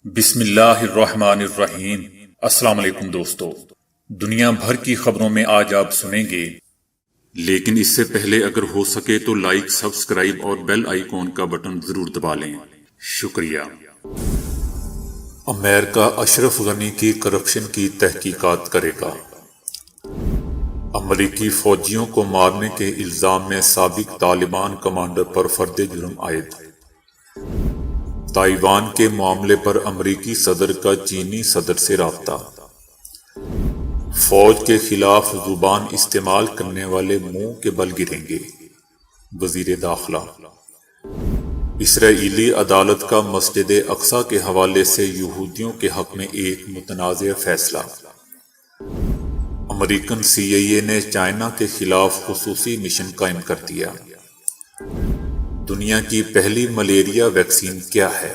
بسم اللہ الرحمن الرحیم۔ السلام علیکم دوستو، دنیا بھر کی خبروں میں آج آپ سنیں گے، لیکن اس سے پہلے اگر ہو سکے تو لائک، سبسکرائب اور بیل آئیکن کا بٹن ضرور دبا لیں۔ شکریہ۔ امریکہ اشرف غنی کی کرپشن کی تحقیقات کرے گا۔ امریکی فوجیوں کو مارنے کے الزام میں سابق طالبان کمانڈر پر فرد جرم عائد۔ تائیوان کے معاملے پر امریکی صدر کا چینی صدر سے رابطہ۔ فوج کے خلاف زبان استعمال کرنے والے منہ کے بل گریں گے، وزیر داخلہ۔ اسرائیلی عدالت کا مسجد اقصی کے حوالے سے یہودیوں کے حق میں ایک متنازع فیصلہ۔ امریکن CIA نے چائنا کے خلاف خصوصی مشن قائم کر دیا۔ دنیا کی پہلی ملیریا ویکسین کیا ہے؟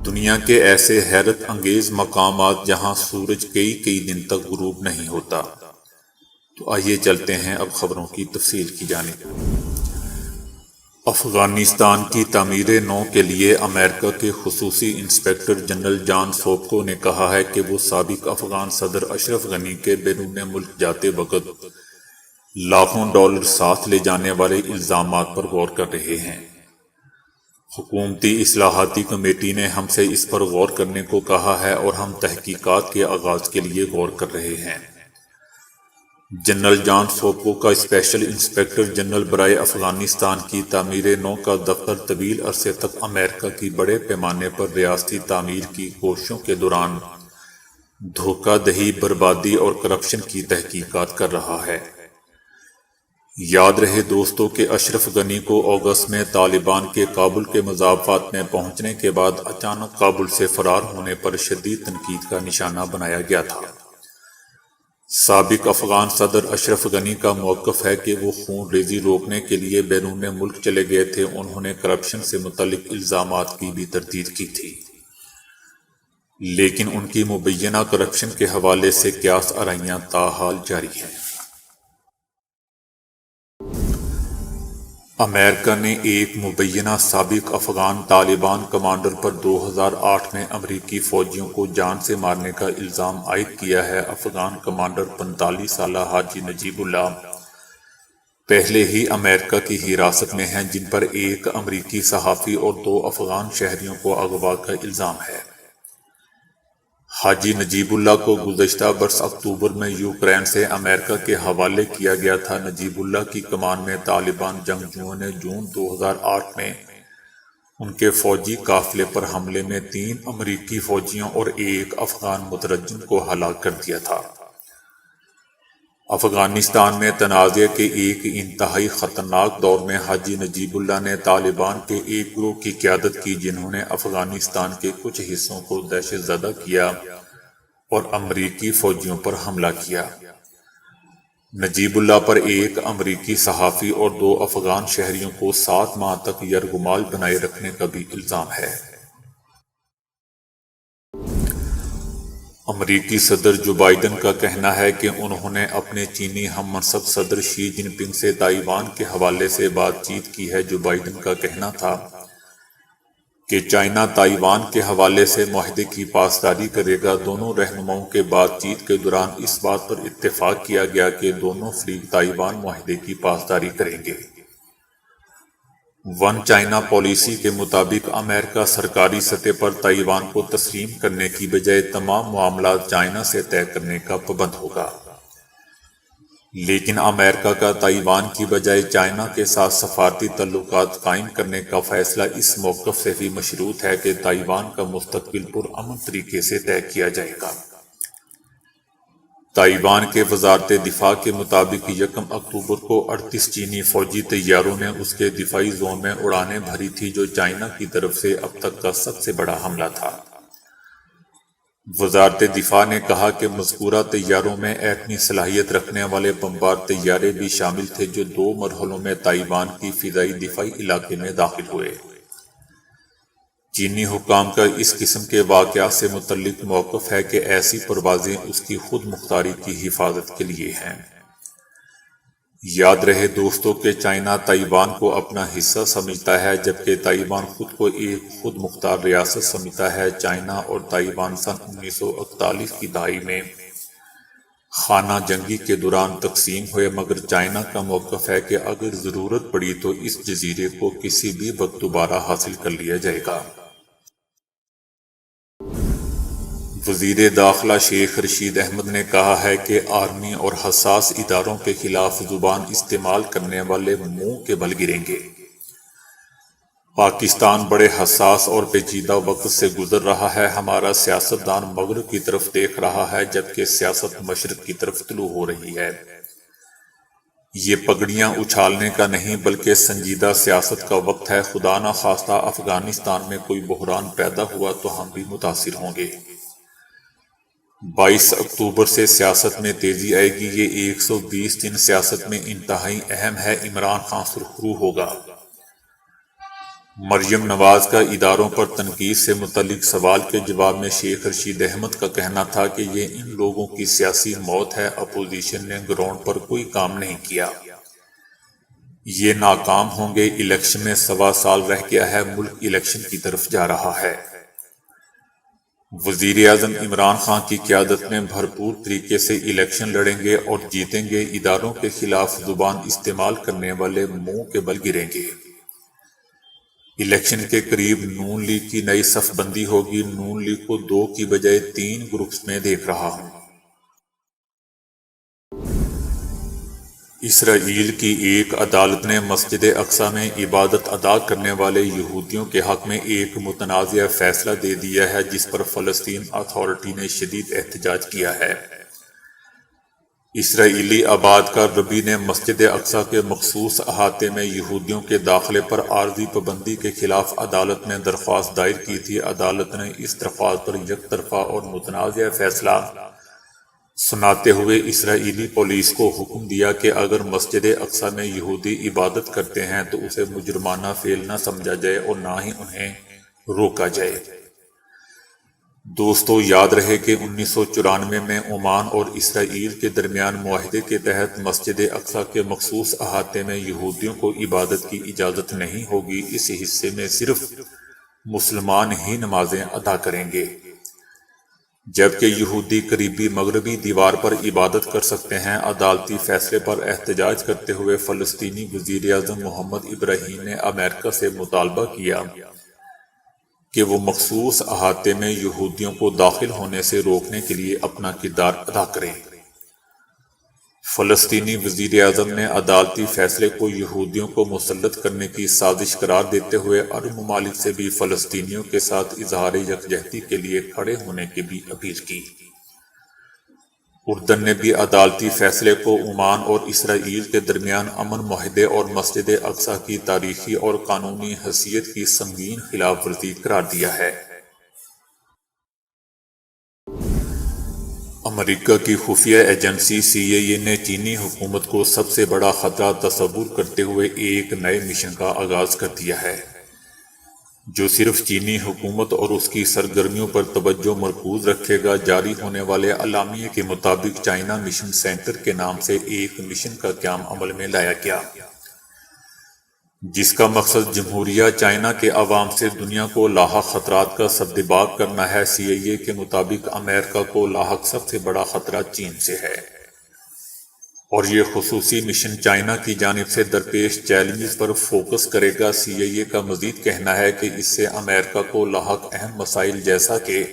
دنیا کے ایسے حیرت انگیز مقامات جہاں سورج کئی دن تک غروب نہیں ہوتا۔ تو آئیے چلتے ہیں اب خبروں کی تفصیل کی جانب۔ افغانستان کی تعمیر نو کے لیے امریکہ کے خصوصی انسپکٹر جنرل جان سوپکو نے کہا ہے کہ وہ سابق افغان صدر اشرف غنی کے بیرون ملک جاتے وقت لاکھوں ڈالر ساتھ لے جانے والے الزامات پر غور کر رہے ہیں۔ حکومتی اصلاحاتی کمیٹی نے ہم سے اس پر غور کرنے کو کہا ہے اور ہم تحقیقات کے آغاز کے لیے غور کر رہے ہیں۔ جنرل جان سوپکو کا اسپیشل انسپکٹر جنرل برائے افغانستان کی تعمیر نو کا دفتر طویل عرصے تک امریکہ کی بڑے پیمانے پر ریاستی تعمیر کی کوششوں کے دوران دھوکہ دہی، بربادی اور کرپشن کی تحقیقات کر رہا ہے۔ یاد رہے دوستو کہ اشرف غنی کو اگست میں طالبان کے کابل کے مضافات میں پہنچنے کے بعد اچانک کابل سے فرار ہونے پر شدید تنقید کا نشانہ بنایا گیا تھا۔ سابق افغان صدر اشرف غنی کا موقف ہے کہ وہ خون ریزی روکنے کے لیے بیرون ملک چلے گئے تھے۔ انہوں نے کرپشن سے متعلق الزامات کی بھی تردید کی تھی، لیکن ان کی مبینہ کرپشن کے حوالے سے قیاس آرائیاں تاحال جاری ہیں۔ امریکہ نے ایک مبینہ سابق افغان طالبان کمانڈر پر 2008 میں امریکی فوجیوں کو جان سے مارنے کا الزام عائد کیا ہے۔ افغان کمانڈر 45 سالہ حاجی نجیب اللہ پہلے ہی امریکہ کی حراست میں ہیں، جن پر ایک امریکی صحافی اور 2 افغان شہریوں کو اغوا کا الزام ہے۔ حاجی نجیب اللہ کو گزشتہ برس اکتوبر میں یوکرین سے امریکہ کے حوالے کیا گیا تھا۔ نجیب اللہ کی کمان میں طالبان جنگجوؤں نے جون 2008 میں ان کے فوجی قافلے پر حملے میں 3 امریکی فوجیوں اور 1 افغان مترجم کو ہلاک کر دیا تھا۔ افغانستان میں تنازع کے ایک انتہائی خطرناک دور میں حاجی نجیب اللہ نے طالبان کے ایک گروہ کی قیادت کی، جنہوں نے افغانستان کے کچھ حصوں کو دہشت زدہ کیا اور امریکی فوجیوں پر حملہ کیا۔ نجیب اللہ پر 1 امریکی صحافی اور 2 افغان شہریوں کو 7 ماہ تک یرغمال بنائے رکھنے کا بھی الزام ہے۔ امریکی صدر جو بائیڈن کا کہنا ہے کہ انہوں نے اپنے چینی ہم منصب صدر شی جن پنگ سے تائیوان کے حوالے سے بات چیت کی ہے۔ جو بائیڈن کا کہنا تھا کہ چائنا تائیوان کے حوالے سے معاہدے کی پاسداری کرے گا۔ دونوں رہنماؤں کے بات چیت کے دوران اس بات پر اتفاق کیا گیا کہ دونوں فریق تائیوان معاہدے کی پاسداری کریں گے۔ ون چائنا پالیسی کے مطابق امریکہ سرکاری سطح پر تائیوان کو تسلیم کرنے کی بجائے تمام معاملات چائنا سے طے کرنے کا پابند ہوگا، لیکن امریکہ کا تائیوان کی بجائے چائنا کے ساتھ سفارتی تعلقات قائم کرنے کا فیصلہ اس موقف سے بھی مشروط ہے کہ تائیوان کا مستقبل پرامن طریقے سے طے کیا جائے گا۔ تائیوان کے وزارت دفاع کے مطابق 1 اکتوبر کو 38 چینی فوجی طیاروں نے اس کے دفاعی زون میں اڑانیں بھری تھی، جو چائنا کی طرف سے اب تک کا سب سے بڑا حملہ تھا۔ وزارت دفاع نے کہا کہ مذکورہ طیاروں میں ایٹمی صلاحیت رکھنے والے بمبار طیارے بھی شامل تھے، جو 2 مرحلوں میں تائیوان کی فضائی دفاعی علاقے میں داخل ہوئے۔ چینی حکام کا اس قسم کے واقعات سے متعلق موقف ہے کہ ایسی پروازیں اس کی خود مختاری کی حفاظت کے لیے ہیں۔ یاد رہے دوستو کہ چائنا تائیوان کو اپنا حصہ سمجھتا ہے جبکہ تائیوان خود کو ایک خود مختار ریاست سمجھتا ہے۔ چائنا اور تائیوان سن 1941 کی دہائی میں خانہ جنگی کے دوران تقسیم ہوئے، مگر چائنا کا موقف ہے کہ اگر ضرورت پڑی تو اس جزیرے کو کسی بھی وقت دوبارہ حاصل کر لیا جائے گا۔ وزیر داخلہ شیخ رشید احمد نے کہا ہے کہ آرمی اور حساس اداروں کے خلاف زبان استعمال کرنے والے منہ کے بل گریں گے۔ پاکستان بڑے حساس اور پیچیدہ وقت سے گزر رہا ہے۔ ہمارا سیاستدان مغرب کی طرف دیکھ رہا ہے جبکہ سیاست مشرق کی طرف طلوع ہو رہی ہے۔ یہ پگڑیاں اچھالنے کا نہیں بلکہ سنجیدہ سیاست کا وقت ہے۔ خدا نہ خواستہ افغانستان میں کوئی بحران پیدا ہوا تو ہم بھی متاثر ہوں گے۔ 22 اکتوبر سے سیاست میں تیزی آئے گی۔ یہ 120 دن سیاست میں انتہائی اہم ہے۔ عمران خان سرخرو ہوگا۔ مریم نواز کا اداروں پر تنقید سے متعلق سوال کے جواب میں شیخ رشید احمد کا کہنا تھا کہ یہ ان لوگوں کی سیاسی موت ہے۔ اپوزیشن نے گراؤنڈ پر کوئی کام نہیں کیا، یہ ناکام ہوں گے۔ الیکشن میں 1.25 سال رہ گیا ہے، ملک الیکشن کی طرف جا رہا ہے۔ وزیر اعظم عمران خان کی قیادت میں بھرپور طریقے سے الیکشن لڑیں گے اور جیتیں گے۔ اداروں کے خلاف زبان استعمال کرنے والے منہ کے بل گریں گے۔ الیکشن کے قریب نون لیگ کی نئی صف بندی ہوگی۔ نون لیگ کو 2 کی بجائے 3 گروپس میں دیکھ رہا ہوں۔ اسرائیل کی ایک عدالت نے مسجد اقصی میں عبادت ادا کرنے والے یہودیوں کے حق میں ایک متنازع فیصلہ دے دیا ہے جس پر فلسطین اتھارٹی نے شدید احتجاج کیا ہے۔ اسرائیلی آباد کار ربی نے مسجد اقصی کے مخصوص احاطے میں یہودیوں کے داخلے پر عارضی پابندی کے خلاف عدالت میں درخواست دائر کی تھی۔ عدالت نے اس درخواست پر یک طرفہ اور متنازع فیصلہ سناتے ہوئے اسرائیلی پولیس کو حکم دیا کہ اگر مسجد اقصی میں یہودی عبادت کرتے ہیں تو اسے مجرمانہ فعل نہ سمجھا جائے اور نہ ہی انہیں روکا جائے۔ دوستو یاد رہے کہ 1994 میں عمان اور اسرائیل کے درمیان معاہدے کے تحت مسجد اقصی کے مخصوص احاطے میں یہودیوں کو عبادت کی اجازت نہیں ہوگی۔ اس حصے میں صرف مسلمان ہی نمازیں ادا کریں گے، جبکہ یہودی قریبی مغربی دیوار پر عبادت کر سکتے ہیں۔ عدالتی فیصلے پر احتجاج کرتے ہوئے فلسطینی وزیر اعظم محمد ابراہیم نے امریکہ سے مطالبہ کیا کہ وہ مخصوص احاطے میں یہودیوں کو داخل ہونے سے روکنے کے لیے اپنا کردار ادا کریں۔ فلسطینی وزیر اعظم نے عدالتی فیصلے کو یہودیوں کو مسلط کرنے کی سازش قرار دیتے ہوئے عرب ممالک سے بھی فلسطینیوں کے ساتھ اظہار یکجہتی کے لیے کھڑے ہونے کی بھی اپیل کی۔ اردن نے بھی عدالتی فیصلے کو عمان اور اسرائیل کے درمیان امن معاہدے اور مسجد اقصی کی تاریخی اور قانونی حیثیت کی سنگین خلاف ورزی قرار دیا ہے۔ امریکہ کی خفیہ ایجنسی CIA نے چینی حکومت کو سب سے بڑا خطرہ تصور کرتے ہوئے ایک نئے مشن کا آغاز کر دیا ہے جو صرف چینی حکومت اور اس کی سرگرمیوں پر توجہ مرکوز رکھے گا۔ جاری ہونے والے اعلامیے کے مطابق چائنا مشن سینٹر کے نام سے ایک مشن کا قیام عمل میں لایا گیا جس کا مقصد جمہوریہ چائنا کے عوام سے دنیا کو لاحق خطرات کا سدباب کرنا ہے۔ CIA کے مطابق امریکہ کو لاحق سب سے بڑا خطرہ چین سے ہے اور یہ خصوصی مشن چائنا کی جانب سے درپیش چیلنجز پر فوکس کرے گا۔ CIA کا مزید کہنا ہے کہ اس سے امریکہ کو لاحق اہم مسائل جیسا کہ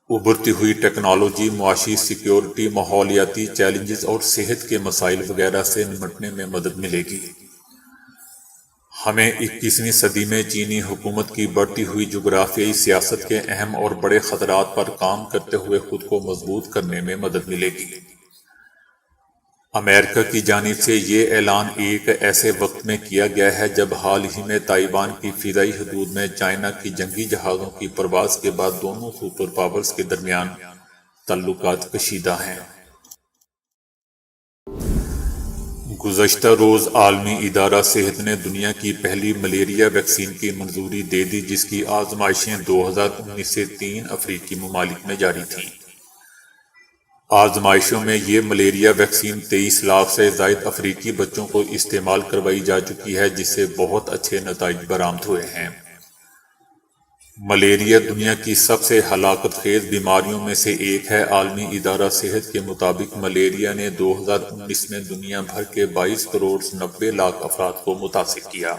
ابھرتی ہوئی ٹیکنالوجی، معاشی سیکیورٹی، ماحولیاتی چیلنجز اور صحت کے مسائل وغیرہ سے نمٹنے میں مدد ملے گی۔ ہمیں 21ویں صدی میں چینی حکومت کی بڑھتی ہوئی جغرافیائی سیاست کے اہم اور بڑے خطرات پر کام کرتے ہوئے خود کو مضبوط کرنے میں مدد ملے گی۔ امریکہ کی جانب سے یہ اعلان ایک ایسے وقت میں کیا گیا ہے جب حال ہی میں تائیوان کی فضائی حدود میں چائنا کی جنگی جہازوں کی پرواز کے بعد دونوں سپر پاورز کے درمیان تعلقات کشیدہ ہیں۔ گزشتہ روز عالمی ادارہ صحت نے دنیا کی پہلی ملیریا ویکسین کی منظوری دے دی جس کی آزمائشیں 2019 سے 3 افریقی ممالک میں جاری تھیں۔ آزمائشوں میں یہ ملیریا ویکسین 23 لاکھ سے زائد افریقی بچوں کو استعمال کروائی جا چکی ہے، جس سے بہت اچھے نتائج برآمد ہوئے ہیں۔ ملیریا دنیا کی سب سے ہلاکت خیز بیماریوں میں سے ایک ہے۔ عالمی ادارہ صحت کے مطابق ملیریا نے 2019 میں دنیا بھر کے 22 کروڑ 90 لاکھ افراد کو متاثر کیا،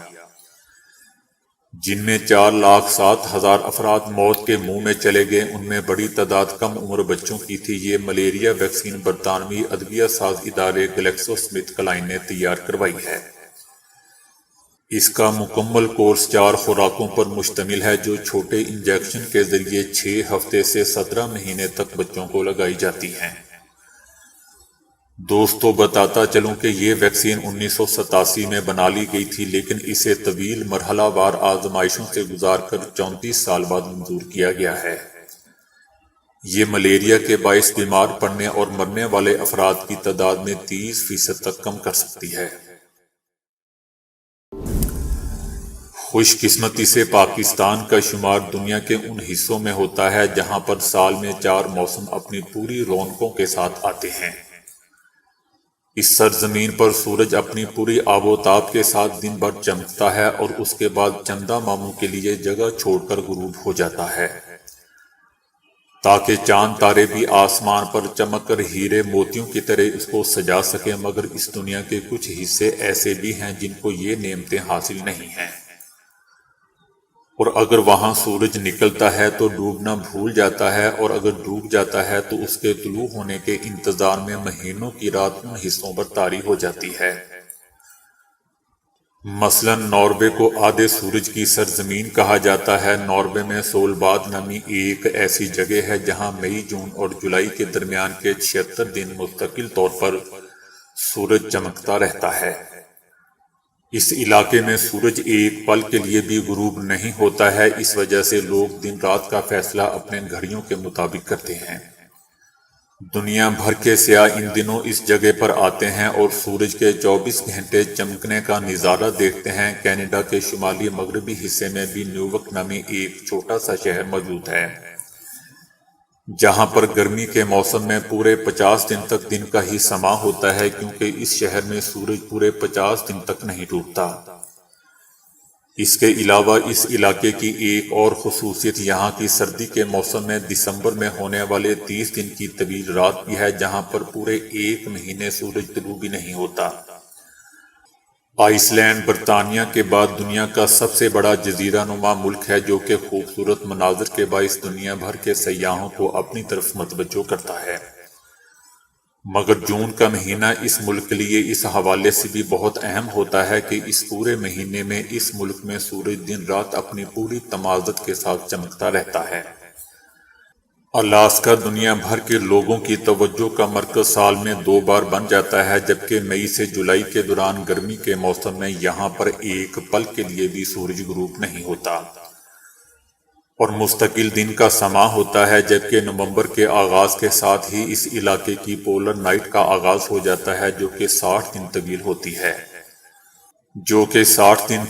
جن میں 4,07,000 افراد موت کے منہ میں چلے گئے۔ ان میں بڑی تعداد کم عمر بچوں کی تھی۔ یہ ملیریا ویکسین برطانوی ادویہ ساز ادارے گلیکسو سمتھ کلائن نے تیار کروائی ہے۔ اس کا مکمل کورس 4 خوراکوں پر مشتمل ہے، جو چھوٹے انجیکشن کے ذریعے 6 ہفتے سے 17 مہینے تک بچوں کو لگائی جاتی ہیں۔ دوستو، بتاتا چلوں کہ یہ ویکسین 1987 میں بنا لی گئی تھی، لیکن اسے طویل مرحلہ وار آزمائشوں سے گزار کر 34 سال بعد منظور کیا گیا ہے۔ یہ ملیریا کے باعث بیمار پڑنے اور مرنے والے افراد کی تعداد میں 30% تک کم کر سکتی ہے۔ خوش قسمتی سے پاکستان کا شمار دنیا کے ان حصوں میں ہوتا ہے جہاں پر سال میں 4 موسم اپنی پوری رونقوں کے ساتھ آتے ہیں۔ اس سرزمین پر سورج اپنی پوری آب و تاب کے ساتھ دن بھر چمکتا ہے اور اس کے بعد چندہ ماموں کے لیے جگہ چھوڑ کر غروب ہو جاتا ہے، تاکہ چاند تارے بھی آسمان پر چمک کر ہیرے موتیوں کی طرح اس کو سجا سکیں۔ مگر اس دنیا کے کچھ حصے ایسے بھی ہیں جن کو یہ نعمتیں حاصل نہیں ہیں، اور اگر وہاں سورج نکلتا ہے تو ڈوبنا بھول جاتا ہے، اور اگر ڈوب جاتا ہے تو اس کے طلوع ہونے کے انتظار میں مہینوں کی رات ان حصوں پر طاری ہو جاتی ہے۔ مثلا ناروے کو آدھے سورج کی سرزمین کہا جاتا ہے۔ ناروے میں سولباد نامی ایک ایسی جگہ ہے جہاں مئی، جون اور جولائی کے درمیان کے 76 دن مستقل طور پر سورج چمکتا رہتا ہے۔ اس علاقے میں سورج ایک پل کے لیے بھی غروب نہیں ہوتا ہے، اس وجہ سے لوگ دن رات کا فیصلہ اپنے گھڑیوں کے مطابق کرتے ہیں۔ دنیا بھر کے سیاح ان دنوں اس جگہ پر آتے ہیں اور سورج کے 24 گھنٹے چمکنے کا نظارہ دیکھتے ہیں۔ کینیڈا کے شمالی مغربی حصے میں بھی نیویارک نامی ایک چھوٹا سا شہر موجود ہے، جہاں پر گرمی کے موسم میں پورے 50 دن تک دن کا ہی سما ہوتا ہے، کیونکہ اس شہر میں سورج پورے 50 دن تک نہیں ڈوبتا۔ اس کے علاوہ اس علاقے کی ایک اور خصوصیت یہاں کی سردی کے موسم میں دسمبر میں ہونے والے 30 دن کی طویل رات بھی ہے، جہاں پر پورے 1 مہینے سورج طلوع بھی نہیں ہوتا۔ آئس لینڈ برطانیہ کے بعد دنیا کا سب سے بڑا جزیرہ نما ملک ہے، جو کہ خوبصورت مناظر کے باعث دنیا بھر کے سیاحوں کو اپنی طرف متوجہ کرتا ہے۔ مگر جون کا مہینہ اس ملک کے لیے اس حوالے سے بھی بہت اہم ہوتا ہے کہ اس پورے مہینے میں اس ملک میں سورج دن رات اپنی پوری تمازت کے ساتھ چمکتا رہتا ہے۔ الاسکا دنیا بھر کے لوگوں کی توجہ کا مرکز سال میں 2 بار بن جاتا ہے، جبکہ مئی سے جولائی کے دوران گرمی کے موسم میں یہاں پر ایک پل کے لیے بھی سورج غروب نہیں ہوتا اور مستقل دن کا سما ہوتا ہے، جبکہ نومبر کے آغاز کے ساتھ ہی اس علاقے کی پولر نائٹ کا آغاز ہو جاتا ہے، جو کہ 60 دن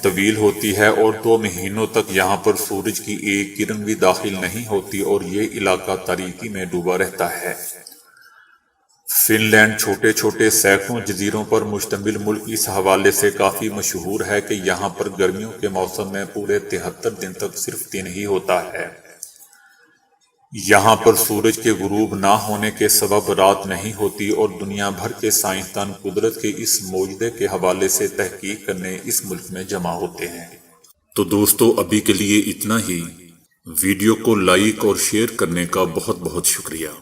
طویل ہوتی ہے اور 2 مہینوں تک یہاں پر سورج کی ایک کرن بھی داخل نہیں ہوتی اور یہ علاقہ تاریکی میں ڈوبا رہتا ہے۔ فن لینڈ چھوٹے چھوٹے سینکڑوں جزیروں پر مشتمل ملک اس حوالے سے کافی مشہور ہے کہ یہاں پر گرمیوں کے موسم میں پورے 73 دن تک صرف دن ہی ہوتا ہے۔ یہاں پر سورج کے غروب نہ ہونے کے سبب رات نہیں ہوتی اور دنیا بھر کے سائنسدان قدرت کے اس معجزے کے حوالے سے تحقیق کرنے اس ملک میں جمع ہوتے ہیں۔ تو دوستو، ابھی کے لیے اتنا ہی۔ ویڈیو کو لائک اور شیئر کرنے کا بہت بہت شکریہ۔